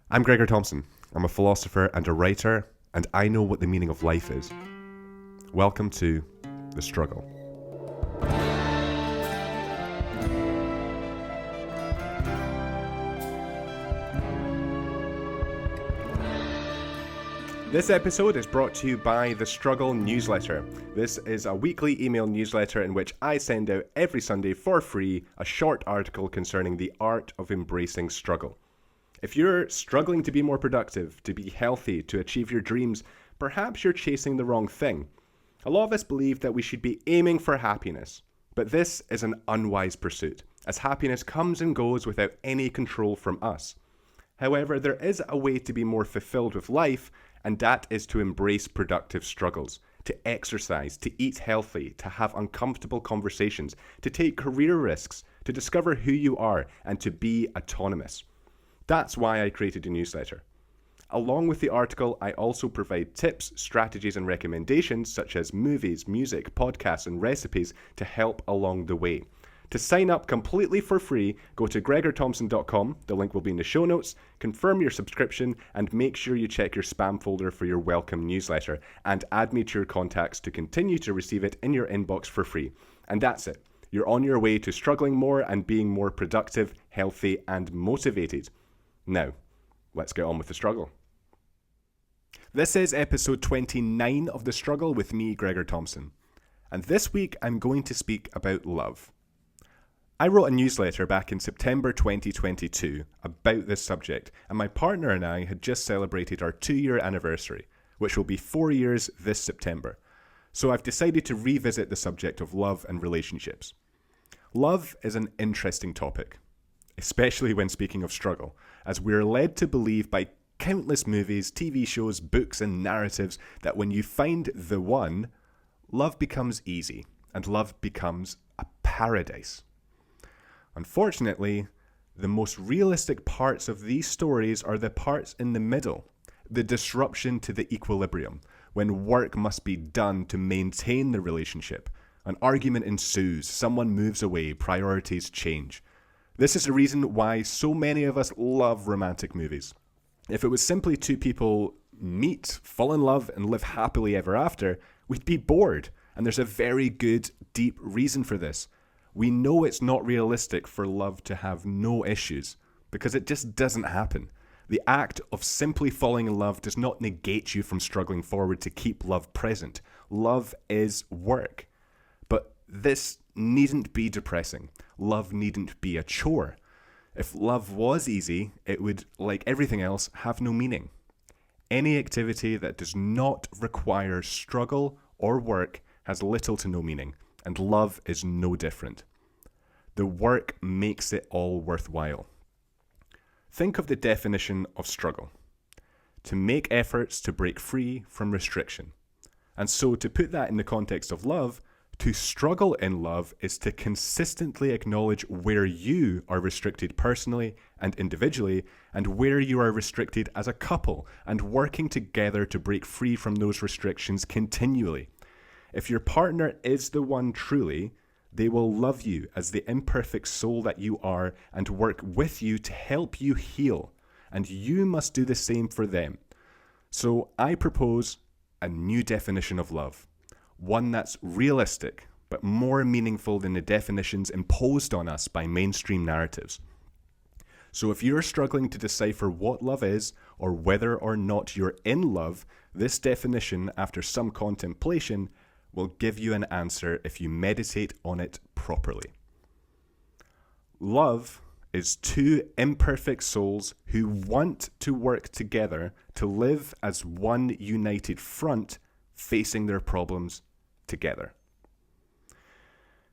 I'm Gregor Thompson. I'm a philosopher and a writer, and I know what the meaning of life is. Welcome to The Struggle. This episode is brought to you by The Struggle newsletter. This is a weekly email newsletter in which I send out every Sunday for free a short article concerning the art of embracing struggle. If you're struggling to be more productive, to be healthy, to achieve your dreams, perhaps you're chasing the wrong thing. A lot of us believe that we should be aiming for happiness, but this is an unwise pursuit, as happiness comes and goes without any control from us. However, there is a way to be more fulfilled with life, and that is to embrace productive struggles, to exercise, to eat healthy, to have uncomfortable conversations, to take career risks, to discover who you are, and to be autonomous. That's why I created a newsletter. Along with the article, I also provide tips, strategies, and recommendations such as movies, music, podcasts, and recipes to help along the way. To sign up completely for free, go to gregorthompson.com, the link will be in the show notes, confirm your subscription, and make sure you check your spam folder for your welcome newsletter, and add me to your contacts to continue to receive it in your inbox for free. And that's it. You're on your way to struggling more and being more productive, healthy, and motivated. Now, let's get on with the struggle. This is episode 29 of The Struggle with me, Gregor Thompson. And this week, I'm going to speak about love. I wrote a newsletter back in September 2022 about this subject, and my partner and I had just celebrated our 2-year anniversary, which will be 4 years this September. So I've decided to revisit the subject of love and relationships. Love is an interesting topic, especially when speaking of struggle, as we're led to believe by countless movies, TV shows, books, and narratives that when you find the one, love becomes easy, and love becomes a paradise. Unfortunately, the most realistic parts of these stories are the parts in the middle, the disruption to the equilibrium, when work must be done to maintain the relationship. An argument ensues, someone moves away, priorities change. This is the reason why so many of us love romantic movies. If it was simply two people meet, fall in love, and live happily ever after, we'd be bored. And there's a very good, deep reason for this. We know it's not realistic for love to have no issues, because it just doesn't happen. The act of simply falling in love does not negate you from struggling forward to keep love present. Love is work. But this needn't be depressing. Love needn't be a chore. If love was easy, it would, like everything else, have no meaning. Any activity that does not require struggle or work has little to no meaning, and love is no different. The work makes it all worthwhile. Think of the definition of struggle: to make efforts to break free from restriction. And so, to put that in the context of love, to struggle in love is to consistently acknowledge where you are restricted personally and individually, and where you are restricted as a couple, and working together to break free from those restrictions continually. If your partner is the one truly, they will love you as the imperfect soul that you are and work with you to help you heal, and you must do the same for them. So I propose a new definition of love. One that's realistic, but more meaningful than the definitions imposed on us by mainstream narratives. So if you're struggling to decipher what love is, or whether or not you're in love, this definition, after some contemplation, will give you an answer if you meditate on it properly. Love is two imperfect souls who want to work together to live as one united front, facing their problems together.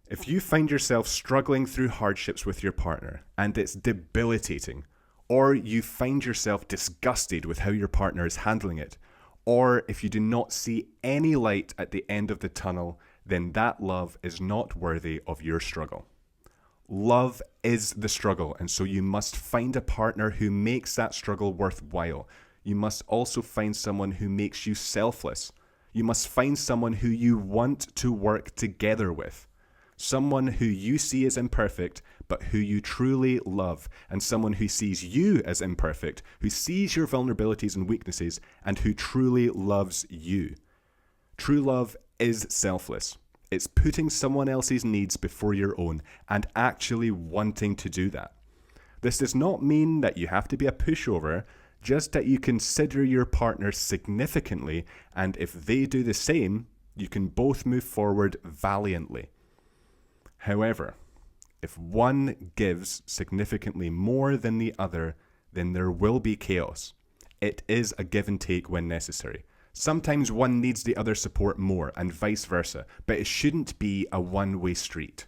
If you find yourself struggling through hardships with your partner and it's debilitating, or you find yourself disgusted with how your partner is handling it, or if you do not see any light at the end of the tunnel, then that love is not worthy of your struggle. Love is the struggle, and so you must find a partner who makes that struggle worthwhile. You must also find someone who makes you selfless. You must find someone who you want to work together with. Someone who you see as imperfect, but who you truly love, and someone who sees you as imperfect, who sees your vulnerabilities and weaknesses, and who truly loves you. True love is selfless. It's putting someone else's needs before your own and actually wanting to do that. This does not mean that you have to be a pushover, just that you consider your partner significantly, and if they do the same, you can both move forward valiantly. However, if one gives significantly more than the other, then there will be chaos. It is a give and take when necessary. Sometimes one needs the other support more, and vice versa, but it shouldn't be a one-way street.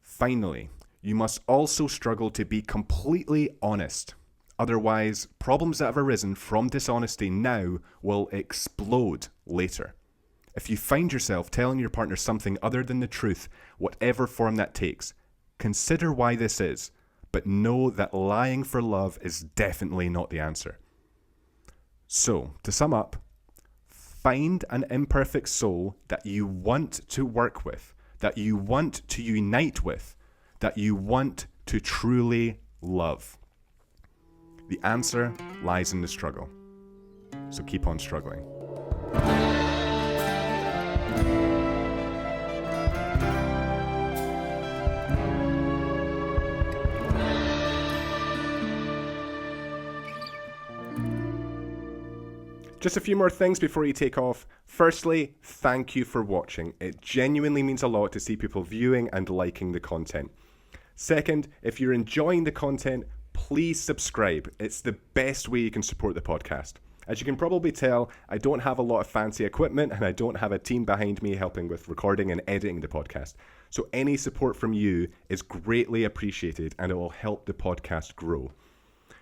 Finally, you must also struggle to be completely honest. Otherwise, problems that have arisen from dishonesty now will explode later. If you find yourself telling your partner something other than the truth, whatever form that takes, consider why this is, but know that lying for love is definitely not the answer. So, to sum up, find an imperfect soul that you want to work with, that you want to unite with, that you want to truly love. The answer lies in the struggle. So keep on struggling. Just a few more things before you take off. Firstly, thank you for watching. It genuinely means a lot to see people viewing and liking the content. Second, if you're enjoying the content, please subscribe. It's the best way you can support the podcast. As you can probably tell, I don't have a lot of fancy equipment and I don't have a team behind me helping with recording and editing the podcast. So any support from you is greatly appreciated and it will help the podcast grow.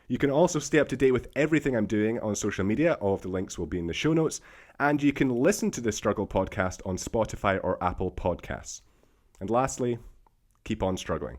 You can also stay up to date with everything I'm doing on social media. All of the links will be in the show notes. And you can listen to the Struggle podcast on Spotify or Apple Podcasts. And lastly, keep on struggling.